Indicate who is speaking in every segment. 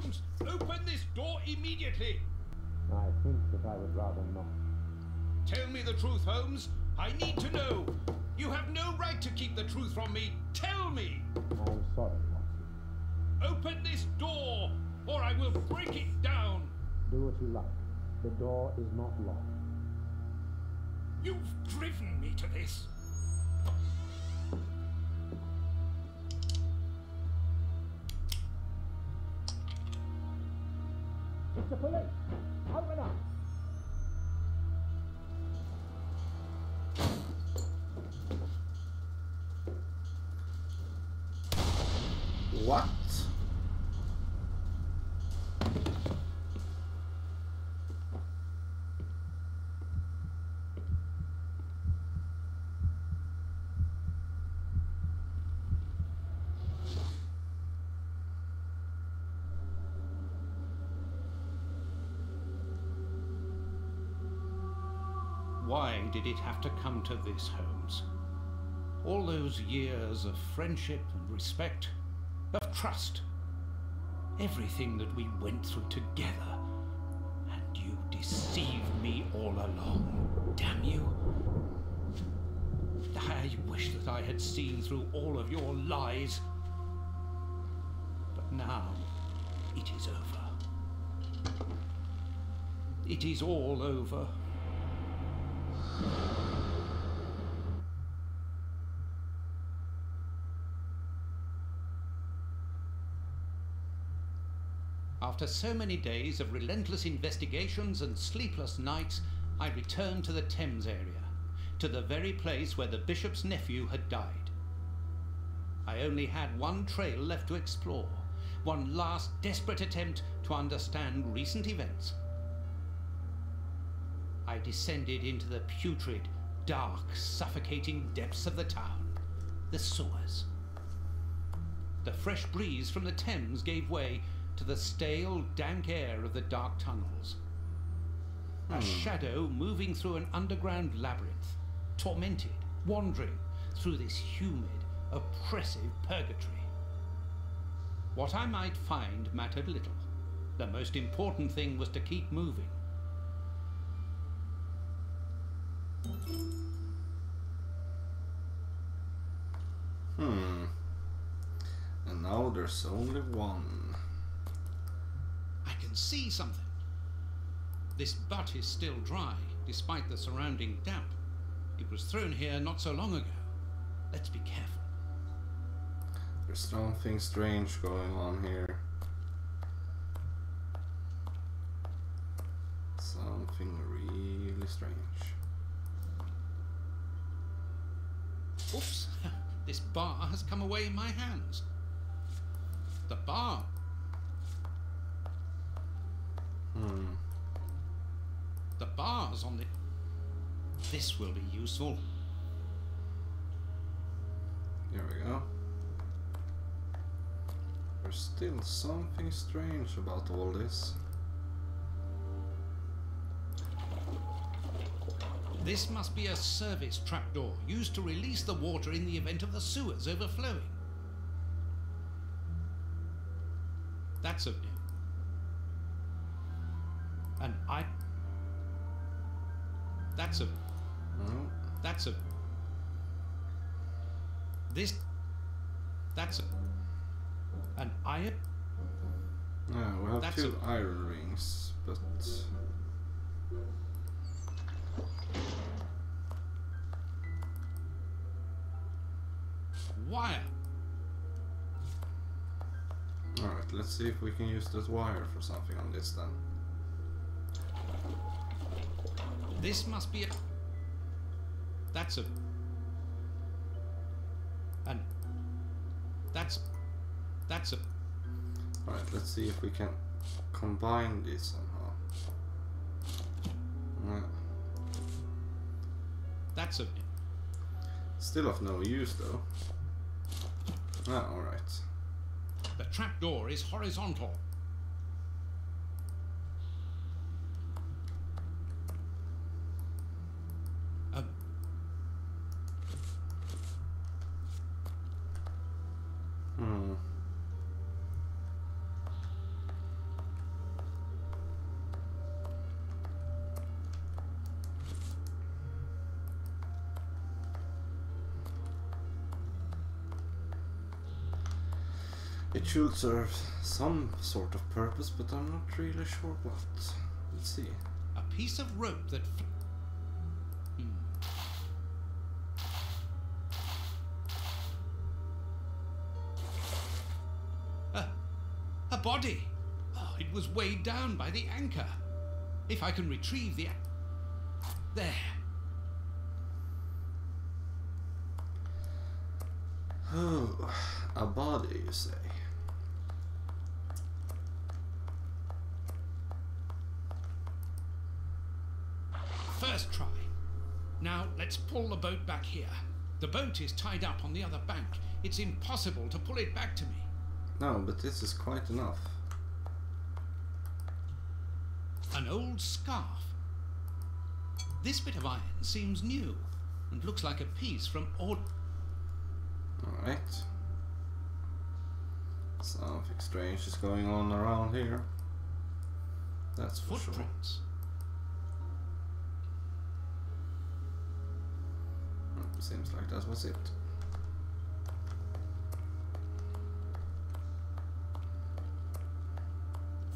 Speaker 1: Holmes, open this door immediately.
Speaker 2: I think that I would rather not.
Speaker 1: Tell me the truth, Holmes. I need to know. You have no right to keep the truth from me. Tell me.
Speaker 2: I am sorry, Watson.
Speaker 1: Open this door, or I will break it down.
Speaker 2: Do what you like. The door is not locked.
Speaker 1: You've driven me to this.
Speaker 2: It's the police! Open up!
Speaker 3: What?
Speaker 1: Why did it have to come to this, Holmes? All those years of friendship and respect, of trust, everything that we went through together, and you deceived me all along. Damn you! I wish that I had seen through all of your lies. But now, it is over. It is all over. After so many days of relentless investigations and sleepless nights, I returned to the Thames area, to the very place where the bishop's nephew had died. I only had one trail left to explore, one last desperate attempt to understand recent events. I descended into the putrid, dark, suffocating depths of the town, the sewers. The fresh breeze from the Thames gave way to the stale, dank air of the dark tunnels. A shadow moving through an underground labyrinth, tormented, wandering through this humid, oppressive purgatory. What I might find mattered little. The most important thing was to keep moving.
Speaker 3: And now there's only one.
Speaker 1: I can see something. This butt is still dry, despite the surrounding damp. It was thrown here not so long ago. Let's be careful.
Speaker 3: There's something strange going on here. Something really strange.
Speaker 1: Oops, this bar has come away in my hands. The bar. The bars on the... This will be useful.
Speaker 3: Here we go. There's still something strange about all this.
Speaker 1: This must be a service trapdoor used to release the water in the event of the sewers overflowing. That's a... And I... That's a...
Speaker 3: No.
Speaker 1: That's a... This... That's a... An iron...
Speaker 3: Yeah, we have
Speaker 1: That's
Speaker 3: two iron rings, but...
Speaker 1: Wire.
Speaker 3: Alright, let's see if we can use that wire for something on this then.
Speaker 1: This must be a... That's a... And... That's a...
Speaker 3: Alright, let's see if we can combine these somehow. Yeah.
Speaker 1: That's a...
Speaker 3: Still of no use though. Ah, alright.
Speaker 1: The trapdoor is horizontal.
Speaker 3: It should serve some sort of purpose, but I'm not really sure what. Let's see.
Speaker 1: A piece of rope that... A body! Oh, it was weighed down by the anchor. If I can retrieve the... There.
Speaker 3: Oh, a body, you say?
Speaker 1: First try. Now let's pull the boat back here. The boat is tied up on the other bank. It's impossible to pull it back to me.
Speaker 3: No, but this is quite enough.
Speaker 1: An old scarf. This bit of iron seems new and looks like a piece from
Speaker 3: Alright. Something strange is going on around here. That's for sure.
Speaker 1: footprints.
Speaker 3: Seems like that was it.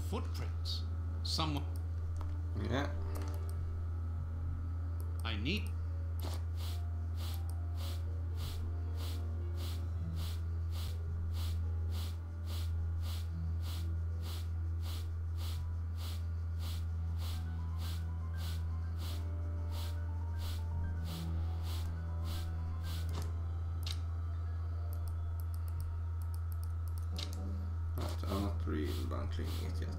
Speaker 1: Footprints. Someone.
Speaker 3: Yeah.
Speaker 1: I need.
Speaker 3: I'm not really done cleaning it yet.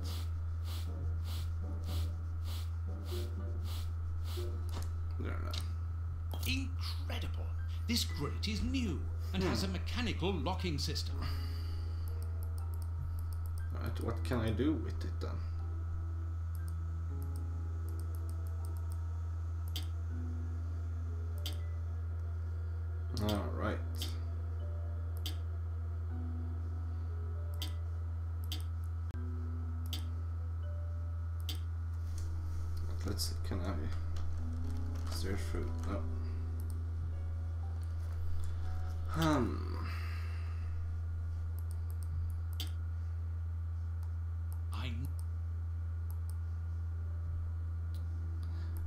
Speaker 3: There now.
Speaker 1: Incredible. This grate is new and has a mechanical locking system.
Speaker 3: Right, what can I do with it then? Alright. Let's see, can I steer through? No.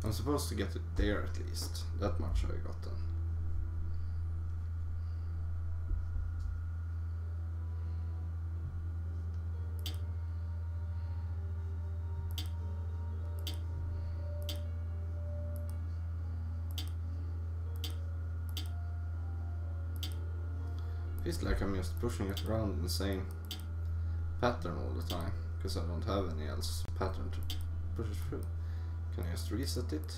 Speaker 3: I'm supposed to get it there at least. That much I got done. Feels like I'm just pushing it around in the same pattern all the time, because I don't have any else pattern to push it through. Can I just reset it?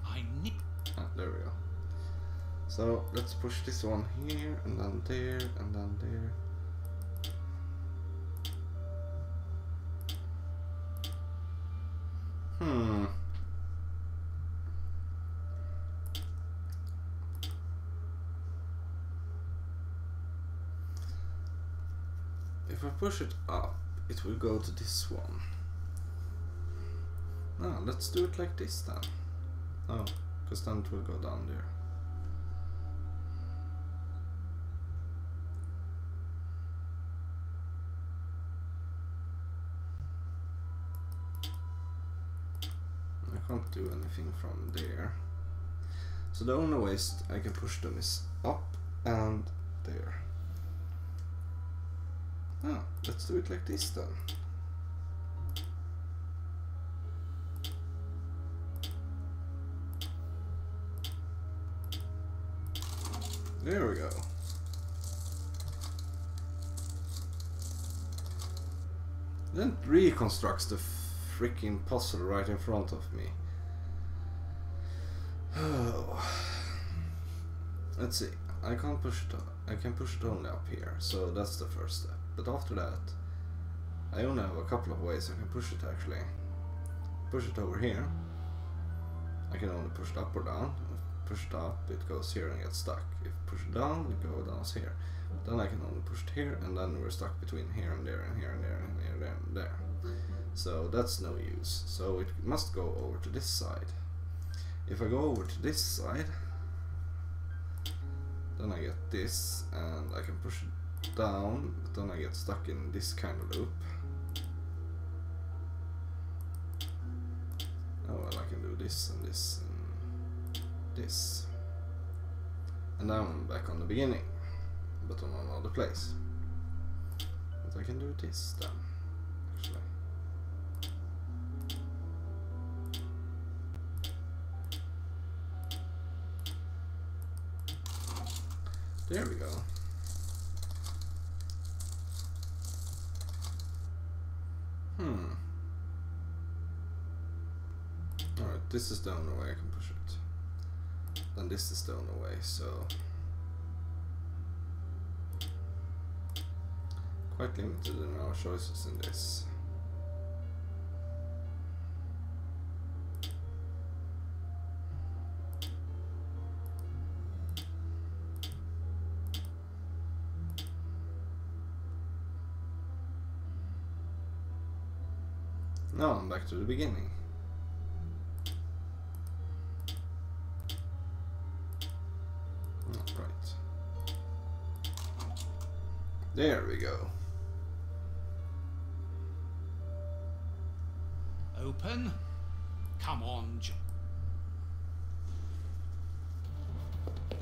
Speaker 1: I need.
Speaker 3: Ah, there we go. So let's push this one here, and then there, and then there. If I push it up, it will go to this one. No, let's do it like this then. Oh, because then it will go down there. I can't do anything from there. So the only ways I can push them is up and there. Ah, let's do it like this then. There we go. Then it reconstructs the freaking puzzle right in front of me. Oh. Let's see. I can't push it up. I can push it only up here, so that's the first step. But after that, I only have a couple of ways I can push it actually. Push it over here. I can only push it up or down. If push it up, it goes here and gets stuck. If push it down, it goes down here. But then I can only push it here, and then we're stuck between here and there and here and there and here and there and there. So that's no use. So it must go over to this side. If I go over to this side, get this, and I can push it down, but then I get stuck in this kind of loop. Oh well, I can do this and this and this. And now I'm back on the beginning, but on another place. But I can do this then, actually. There we go. Alright, this is the only way I can push it. Then this is the only way, so... quite limited in our choices in this. Now I'm back to the beginning. Right. There we go.
Speaker 1: Open. Come on,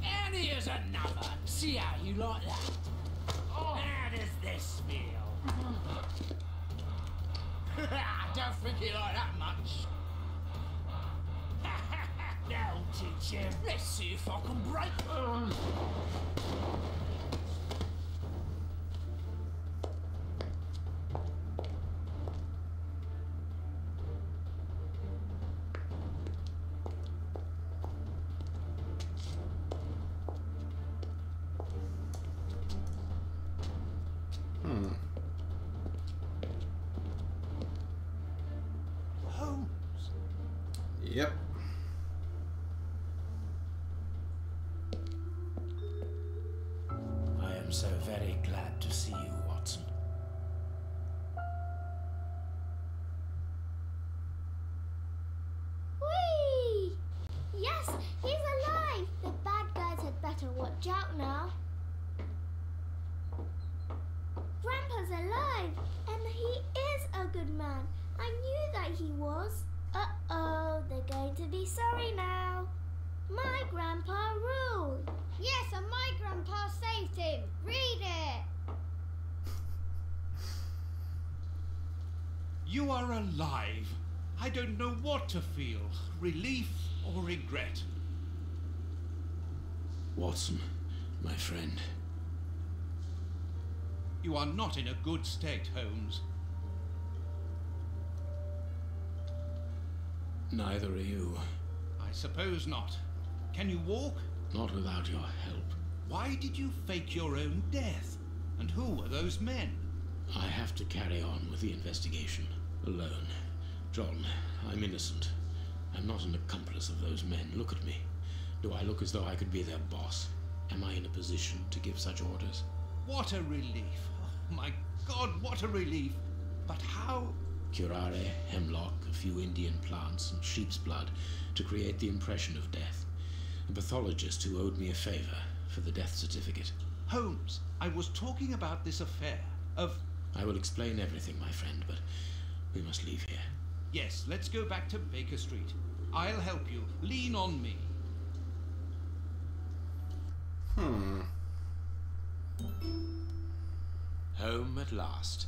Speaker 4: And here's another. See how you like that? Oh. How does this feel? I don't think you like that much. That'll teach him. Let's see if I can break.
Speaker 3: Yep.
Speaker 4: I am so very glad to see you, Watson.
Speaker 5: Whee! Yes, he's alive! The bad guys had better watch out now. Grandpa's alive, and he is a good man. I knew that he was. Uh-oh, they're going to be sorry now. My grandpa ruled. Yes, and my grandpa saved him. Read it.
Speaker 1: You are alive. I don't know what to feel. Relief or regret.
Speaker 4: Watson, my friend.
Speaker 1: You are not in a good state, Holmes.
Speaker 4: Neither are you.
Speaker 1: I suppose not. Can you walk?
Speaker 4: Not without your help.
Speaker 1: Why did you fake your own death? And who were those men?
Speaker 4: I have to carry on with the investigation. Alone. John, I'm innocent. I'm not an accomplice of those men. Look at me. Do I look as though I could be their boss? Am I in a position to give such orders?
Speaker 1: What a relief. Oh, my God, what a relief. But how...
Speaker 4: Curare, hemlock, a few Indian plants, and sheep's blood to create the impression of death. A pathologist who owed me a favor for the death certificate.
Speaker 1: Holmes, I was talking about this affair of...
Speaker 4: I will explain everything, my friend, but we must leave here.
Speaker 1: Yes, let's go back to Baker Street. I'll help you. Lean on me.
Speaker 4: Home at last.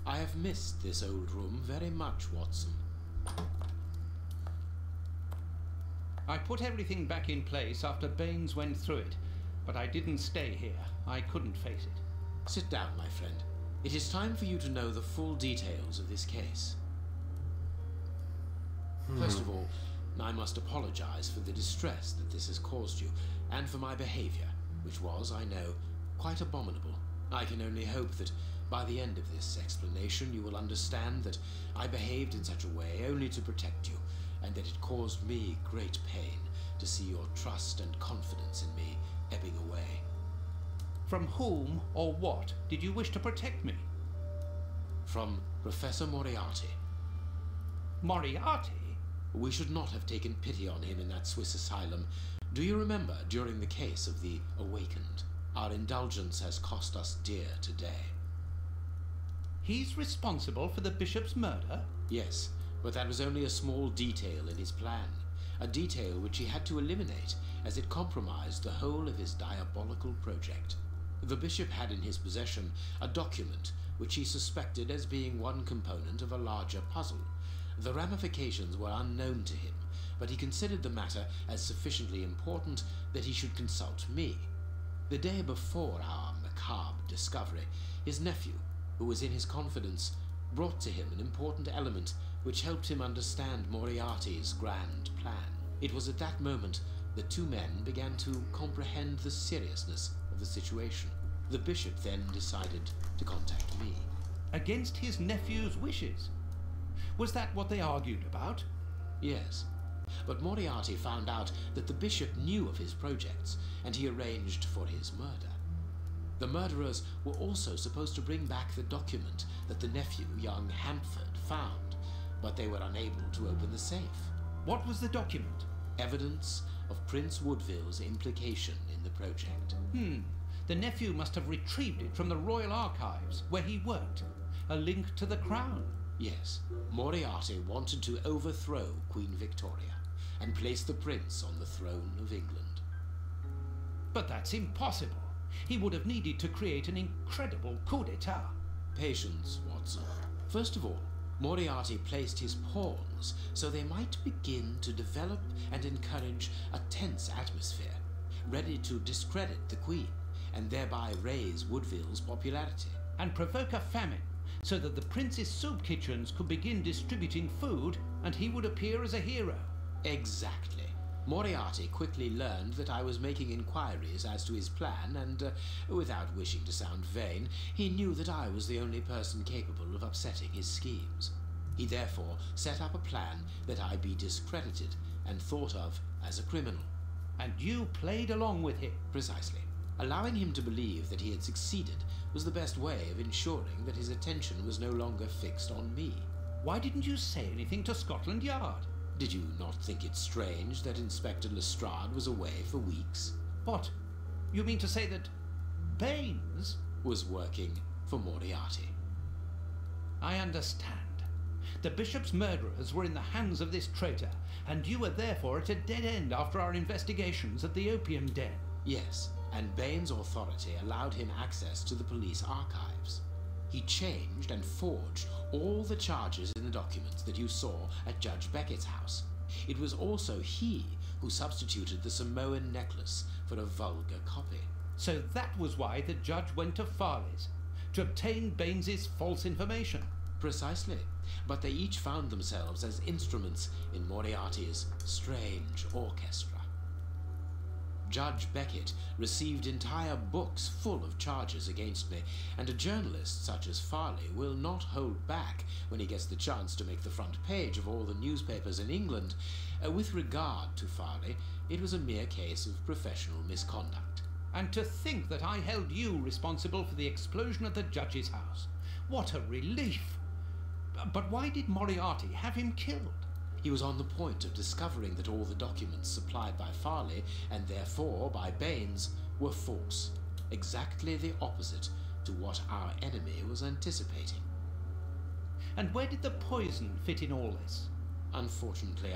Speaker 4: I have missed this old room very much, Watson.
Speaker 1: I put everything back in place after Baines went through it, but I didn't stay here. I couldn't face it.
Speaker 4: Sit down, my friend. It is time for you to know the full details of this case. First of all, I must apologize for the distress that this has caused you, and for my behavior, which was, I know, quite abominable. I can only hope that by the end of this explanation you will understand that I behaved in such a way only to protect you, and that it caused me great pain to see your trust and confidence in me ebbing away.
Speaker 1: From whom or what did you wish to protect me?
Speaker 4: From Professor Moriarty.
Speaker 1: Moriarty?
Speaker 4: We should not have taken pity on him in that Swiss asylum. Do you remember during the case of the Awakened? Our indulgence has cost us dear today.
Speaker 1: He's responsible for the bishop's murder?
Speaker 4: Yes, but that was only a small detail in his plan. A detail which he had to eliminate, as it compromised the whole of his diabolical project. The bishop had in his possession a document which he suspected as being one component of a larger puzzle. The ramifications were unknown to him, but he considered the matter as sufficiently important that he should consult me. The day before our macabre discovery, his nephew, who was in his confidence, brought to him an important element which helped him understand Moriarty's grand plan. It was at that moment the two men began to comprehend the seriousness of the situation. The bishop then decided to contact me.
Speaker 1: Against his nephew's wishes? Was that what they argued about?
Speaker 4: Yes, but Moriarty found out that the bishop knew of his projects, and he arranged for his murder. The murderers were also supposed to bring back the document that the nephew, young Hampford, found, but they were unable to open the safe.
Speaker 1: What was the document?
Speaker 4: Evidence of Prince Woodville's implication in the project.
Speaker 1: The nephew must have retrieved it from the Royal Archives, where he worked. A link to the crown.
Speaker 4: Yes, Moriarty wanted to overthrow Queen Victoria and place the prince on the throne of England.
Speaker 1: But that's impossible. He would have needed to create an incredible coup d'etat.
Speaker 4: Patience, Watson. First of all, Moriarty placed his pawns so they might begin to develop and encourage a tense atmosphere, ready to discredit the Queen and thereby raise Woodville's popularity.
Speaker 1: And provoke a famine, so that the prince's soup kitchens could begin distributing food and he would appear as a hero.
Speaker 4: Exactly. Moriarty quickly learned that I was making inquiries as to his plan and, without wishing to sound vain, he knew that I was the only person capable of upsetting his schemes. He therefore set up a plan that I be discredited and thought of as a criminal.
Speaker 1: And you played along with him?
Speaker 4: Precisely. Allowing him to believe that he had succeeded was the best way of ensuring that his attention was no longer fixed on me.
Speaker 1: Why didn't you say anything to Scotland Yard?
Speaker 4: Did you not think it strange that Inspector Lestrade was away for weeks?
Speaker 1: What? You mean to say that Baines
Speaker 4: was working for Moriarty?
Speaker 1: I understand. The bishop's murderers were in the hands of this traitor, and you were therefore at a dead end after our investigations at the opium den.
Speaker 4: Yes, and Baines' authority allowed him access to the police archives. He changed and forged all the charges in the documents that you saw at Judge Beckett's house. It was also he who substituted the Samoan necklace for a vulgar copy.
Speaker 1: So that was why the judge went to Farley's, to obtain Baines's false information.
Speaker 4: Precisely, but they each found themselves as instruments in Moriarty's strange orchestra. Judge Beckett received entire books full of charges against me, and a journalist such as Farley will not hold back when he gets the chance to make the front page of all the newspapers in England. With regard to Farley, it was a mere case of professional misconduct.
Speaker 1: And to think that I held you responsible for the explosion at the judge's house. What a relief! But why did Moriarty have him killed?
Speaker 4: He was on the point of discovering that all the documents supplied by Farley, and therefore by Baines, were false, exactly the opposite to what our enemy was anticipating.
Speaker 1: And where did the poison fit in all this?
Speaker 4: Unfortunately,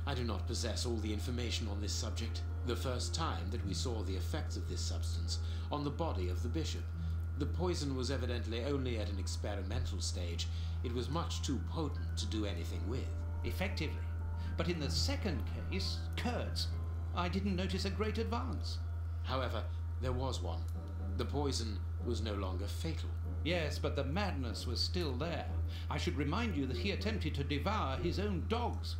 Speaker 4: I do not possess all the information on this subject. The first time that we saw the effects of this substance on the body of the bishop, the poison was evidently only at an experimental stage. It was much too potent to do anything with.
Speaker 1: Effectively. But in the second case, Kurtz, I didn't notice a great advance.
Speaker 4: However, there was one. The poison was no longer fatal.
Speaker 1: Yes, but the madness was still there. I should remind you that he attempted to devour his own dogs.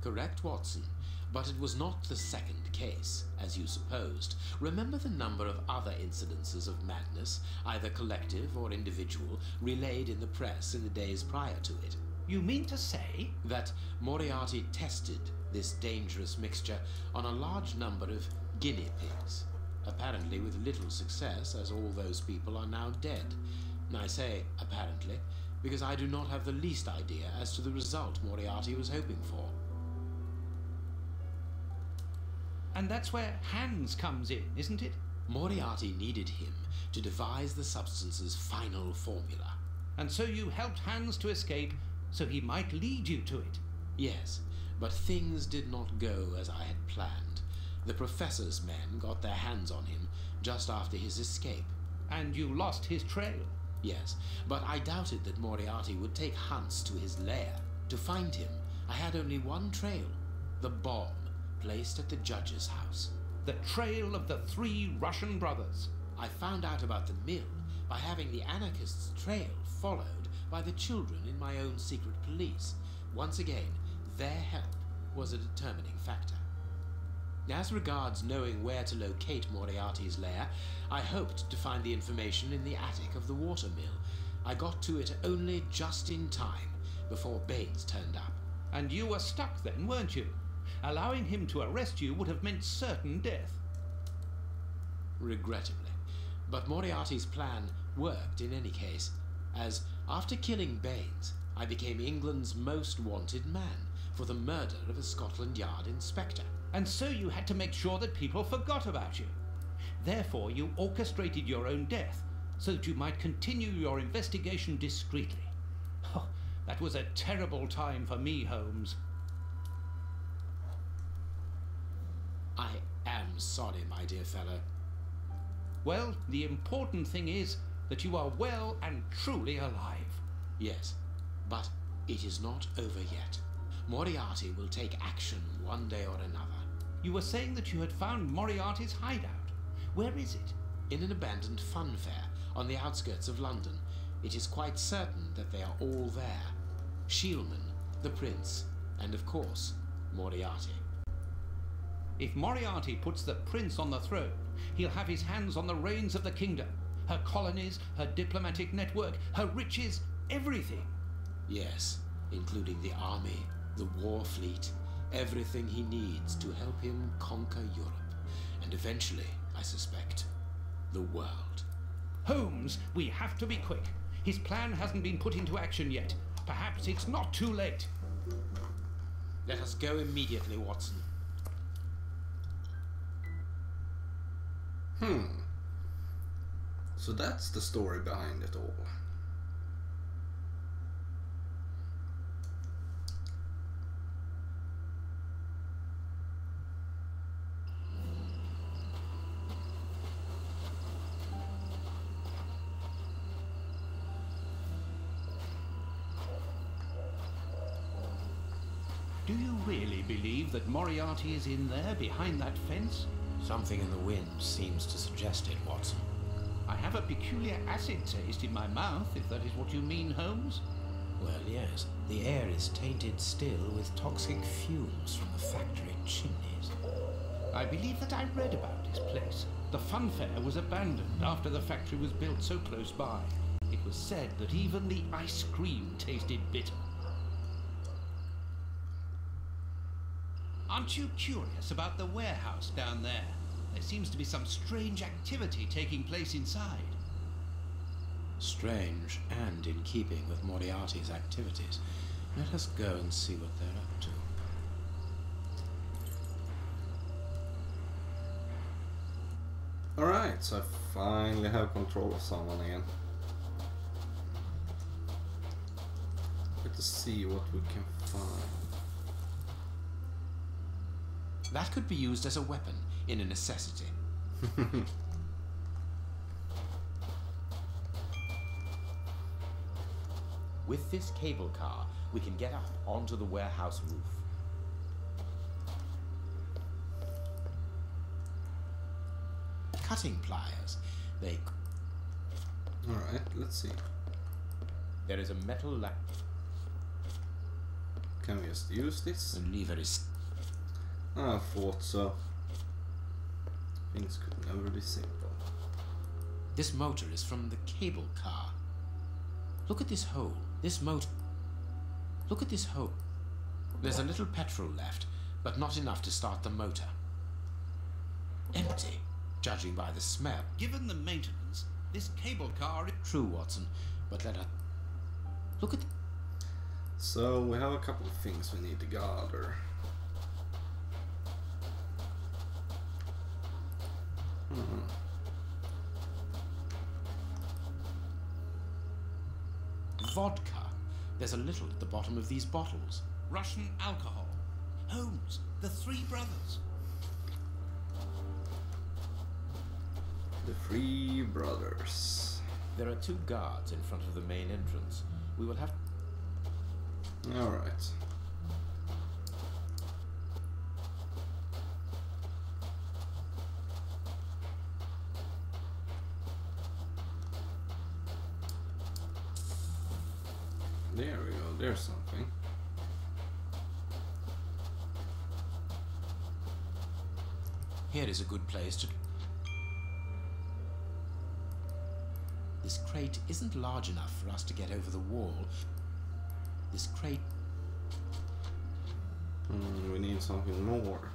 Speaker 4: Correct, Watson. But it was not the second case, as you supposed. Remember the number of other incidences of madness, either collective or individual, relayed in the press in the days prior to it.
Speaker 1: You mean to say
Speaker 4: that Moriarty tested this dangerous mixture on a large number of guinea pigs, apparently with little success, as all those people are now dead. I say apparently, because I do not have the least idea as to the result Moriarty was hoping for.
Speaker 1: And that's where Hans comes in, isn't it?
Speaker 4: Moriarty needed him to devise the substance's final formula.
Speaker 1: And so you helped Hans to escape so he might lead you to it.
Speaker 4: Yes, but things did not go as I had planned. The Professor's men got their hands on him just after his escape.
Speaker 1: And you lost his trail.
Speaker 4: Yes, but I doubted that Moriarty would take Hans to his lair. To find him, I had only one trail, the bomb placed at the judge's house.
Speaker 1: The trail of the 3 Russian brothers.
Speaker 4: I found out about the mill by having the anarchists' trail followed by the children in my own secret police. Once again, their help was a determining factor. As regards knowing where to locate Moriarty's lair, I hoped to find the information in the attic of the watermill. I got to it only just in time before Baines turned up.
Speaker 1: And you were stuck then, weren't you? Allowing him to arrest you would have meant certain death.
Speaker 4: Regrettably. But Moriarty's plan worked in any case, as after killing Baines, I became England's most wanted man for the murder of a Scotland Yard inspector.
Speaker 1: And so you had to make sure that people forgot about you. Therefore, you orchestrated your own death so that you might continue your investigation discreetly. Oh, that was a terrible time for me, Holmes.
Speaker 4: I am sorry, my dear fellow.
Speaker 1: Well, the important thing is that you are well and truly alive.
Speaker 4: Yes, but it is not over yet. Moriarty will take action one day or another.
Speaker 1: You were saying that you had found Moriarty's hideout. Where is it?
Speaker 4: In an abandoned fun fair on the outskirts of London. It is quite certain that they are all there. Shielman, the Prince, and of course, Moriarty.
Speaker 1: If Moriarty puts the Prince on the throne, he'll have his hands on the reins of the kingdom. Her colonies, her diplomatic network, her riches, everything.
Speaker 4: Yes, including the army, the war fleet, everything he needs to help him conquer Europe. And eventually, I suspect, the world.
Speaker 1: Holmes, we have to be quick. His plan hasn't been put into action yet. Perhaps it's not too late.
Speaker 4: Let us go immediately, Watson.
Speaker 3: So that's the story behind it all.
Speaker 1: Do you really believe that Moriarty is in there behind that fence?
Speaker 4: Something in the wind seems to suggest it, Watson.
Speaker 1: I have a peculiar acid taste in my mouth, if that is what you mean, Holmes.
Speaker 4: Well, yes. The air is tainted still with toxic fumes from the factory chimneys.
Speaker 1: I believe that I read about this place. The fun fair was abandoned after the factory was built so close by. It was said that even the ice cream tasted bitter. Aren't you curious about the warehouse down there? There seems to be some strange activity taking place inside.
Speaker 4: Strange and in keeping with Moriarty's activities. Let us go and see what they're up to.
Speaker 3: Alright, so I finally have control of someone again. Let's see what we can find.
Speaker 4: That could be used as a weapon in a necessity. With this cable car, we can get up onto the warehouse roof. Cutting pliers. They...
Speaker 3: Alright, let's see.
Speaker 4: There is a metal lamp.
Speaker 3: Can we just use this?
Speaker 4: The lever is...
Speaker 3: I thought so. Things could never be simple.
Speaker 4: This motor is from the cable car. Look at this hole. This motor... Look at this hole. There's a little petrol left, but not enough to start the motor. Empty, judging by the smell.
Speaker 1: Given the maintenance, this cable car...
Speaker 4: True, Watson, but let her... Look at...
Speaker 3: So, we have a couple of things we need to gather.
Speaker 4: vodka. There's a little at the bottom of these bottles.
Speaker 1: Russian alcohol. Holmes, the three brothers.
Speaker 3: The Three Brothers.
Speaker 4: There are 2 guards in front of the main entrance. We will have...
Speaker 3: Alright. There we go, there's something.
Speaker 4: Here is a good place to... This crate isn't large enough for us to get over the wall. This crate...
Speaker 3: We need something more.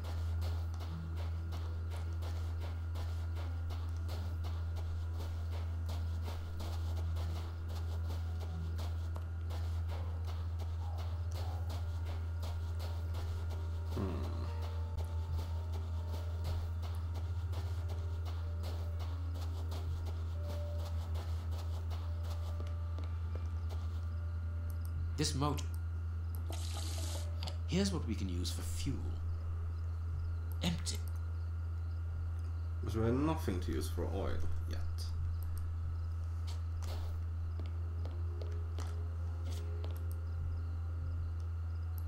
Speaker 4: This motor... Here's what we can use for fuel. Empty.
Speaker 3: Because we have nothing to use for oil yet.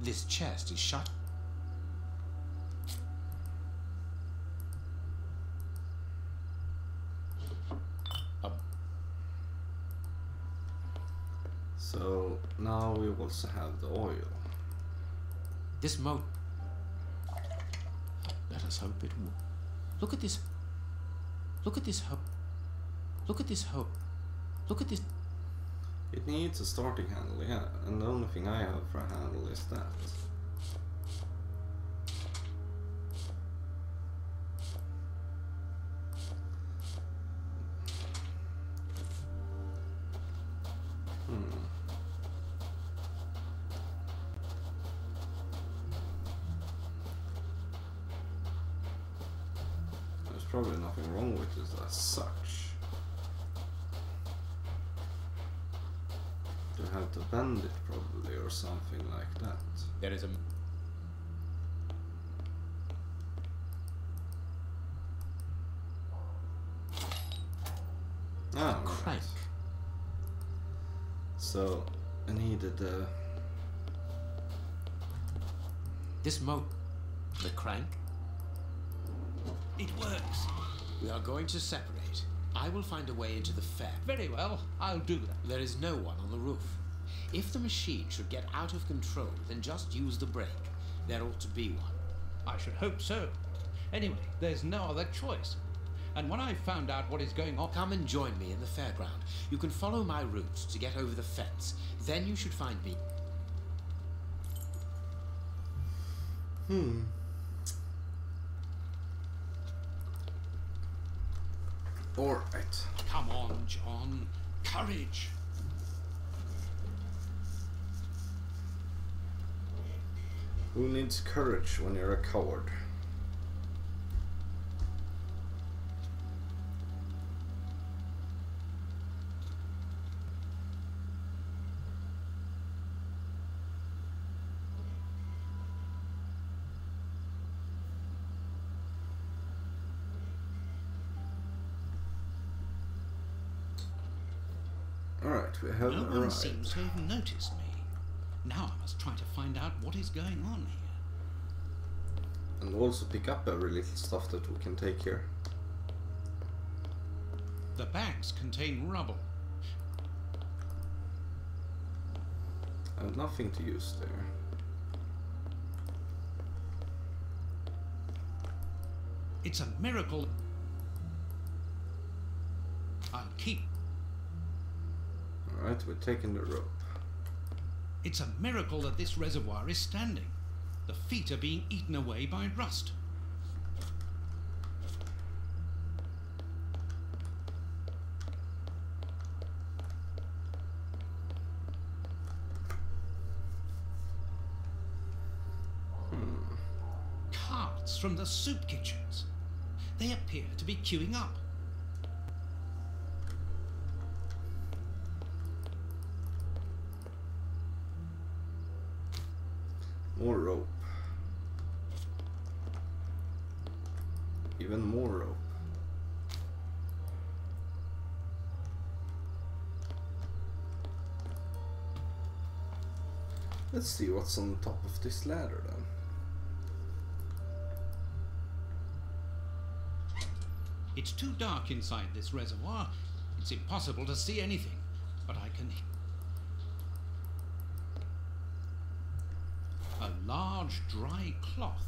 Speaker 4: This chest is shut.
Speaker 3: So now we also have the oil.
Speaker 4: This motor... Let us hope it will. Look at this. Look at this hope. Look at this hope. Look at this.
Speaker 3: It needs a starting handle, yeah, and the only thing I have for a handle is that. There's probably nothing wrong with it as such. You have to bend it probably or something like that.
Speaker 4: There is a...
Speaker 3: Ah,
Speaker 4: crank.
Speaker 3: right. So I needed
Speaker 4: This motor... The crank?
Speaker 1: It works.
Speaker 4: We are going to separate. I will find a way into the fair.
Speaker 1: Very well, I'll do that.
Speaker 4: There is no one on the roof. If the machine should get out of control, then just use the brake. There ought to be one.
Speaker 1: I should hope so. Anyway, there's no other choice. And when I've found out what is going on...
Speaker 4: Come and join me in the fairground. You can follow my route to get over the fence. Then you should find me.
Speaker 3: Alright.
Speaker 1: Come on, John. Courage.
Speaker 3: Who needs courage when you're a coward? Alright, we have
Speaker 1: No one
Speaker 3: arrived.
Speaker 1: seems to have noticed me. Now I must try to find out what is going on here.
Speaker 3: And also pick up every little stuff that we can take here.
Speaker 1: The bags contain rubble.
Speaker 3: I have nothing to use there.
Speaker 1: It's a miracle. I'll keep.
Speaker 3: Alright, we're taking the rope.
Speaker 1: It's a miracle that this reservoir is standing. The feet are being eaten away by rust. Carts from the soup kitchens. They appear to be queuing up.
Speaker 3: More rope. Even more rope. Let's see what's on top of this ladder then.
Speaker 1: It's too dark inside this reservoir. It's impossible to see anything, but I can... A large dry cloth.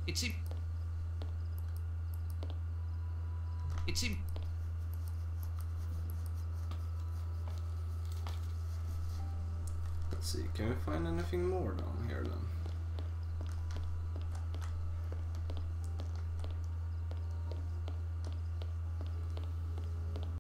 Speaker 1: It's
Speaker 3: Let's see, can we find anything more down here then?